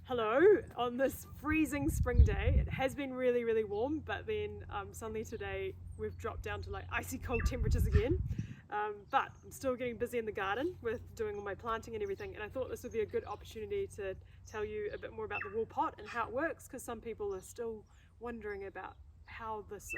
Hello, on this freezing spring day. It has been really warm, but then suddenly today we've dropped down to like icy cold temperatures again. But I'm still getting busy in the garden with doing all my planting and everything, and I thought this would be a good opportunity to tell you a bit more about the wool pot and how it works, because some people are still wondering about how this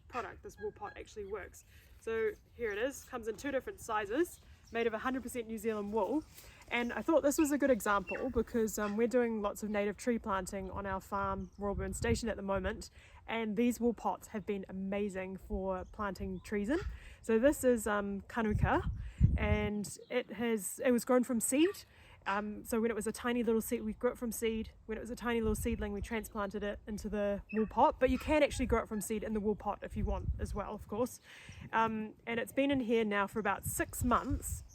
product, this wool pot, actually works. So here it is, comes in two different sizes, made of 100% New Zealand wool. And I thought this was a good example because we're doing lots of native tree planting on our farm, Royal Burn Station, at the moment, and these wool pots have been amazing for planting trees in. So this is kanuka, and it was grown from seed. So when it was a tiny little seed, we grew it from seed. When it was a tiny little seedling, we transplanted it into the wool pot. But you can actually grow it from seed in the wool pot if you want as well, of course. And it's been in here now for about 6 months.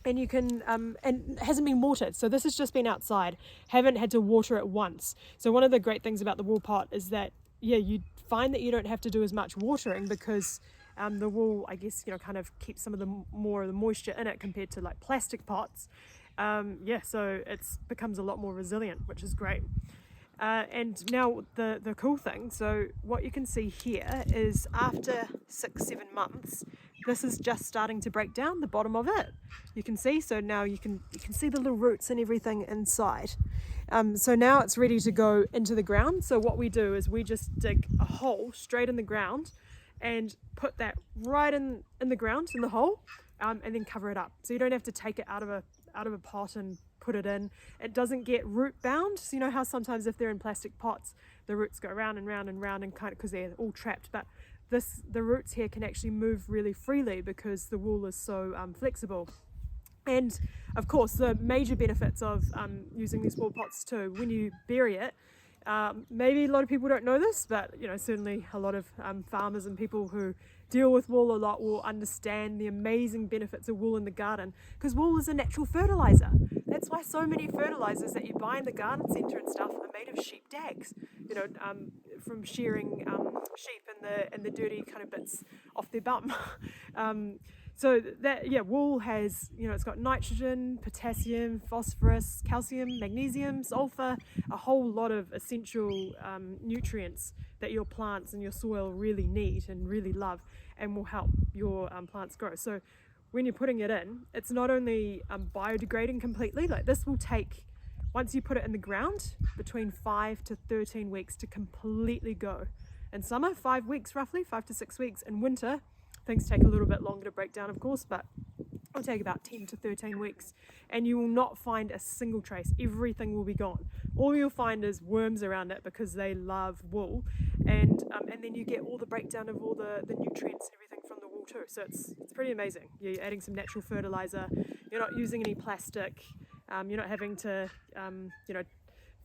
And you can, and it hasn't been watered. So this has just been outside. Haven't had to water it once. So one of the great things about the wool pot is that, yeah, you find that you don't have to do as much watering because the wool, I guess, kind of keeps some of the more of the moisture in it compared to like plastic pots. So it becomes a lot more resilient, which is great. And now the cool thing, so what you can see here is after 6-7 months, this is just starting to break down the bottom of it. You can see, so now you can see the little roots and everything inside. So now it's ready to go into the ground. So what we do is we just dig a hole straight in the ground and put that right in the ground, in the hole, and then cover it up. So you don't have to take it out of a pot and put it in. It doesn't get root bound. So you know how sometimes if they're in plastic pots, the roots go round and round and round and kind of, because they're all trapped. But the roots here can actually move really freely because the wool is so flexible. And of course, the major benefits of using these wool pots too, when you bury it, maybe a lot of people don't know this, but certainly a lot of farmers and people who deal with wool a lot will understand the amazing benefits of wool in the garden, because wool is a natural fertilizer. That's why so many fertilizers that you buy in the garden centre and stuff are made of sheep dags, from shearing sheep and the dirty kind of bits off their bum. So that, wool has, it's got nitrogen, potassium, phosphorus, calcium, magnesium, sulfur, a whole lot of essential nutrients that your plants and your soil really need and really love and will help your plants grow. So when you're putting it in, it's not only biodegrading completely, like this will take, once you put it in the ground, between 5 to 13 weeks to completely go. In summer, 5 weeks roughly, 5 to 6 weeks. In winter, things take a little bit longer to break down, of course, but it'll take about 10 to 13 weeks, and you will not find a single trace. Everything will be gone. All you'll find is worms around it because they love wool, and then you get all the breakdown of all the nutrients, everything from the wool too. So it's pretty amazing. You're adding some natural fertilizer. You're not using any plastic. You're not having to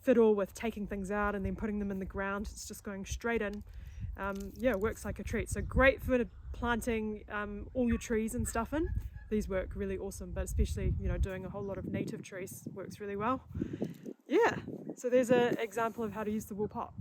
fiddle with taking things out and then putting them in the ground. It's just going straight in. It works like a treat. So great for planting all your trees and stuff in. These work really awesome, but especially doing a whole lot of native trees works really well. So there's an example of how to use the wool pot.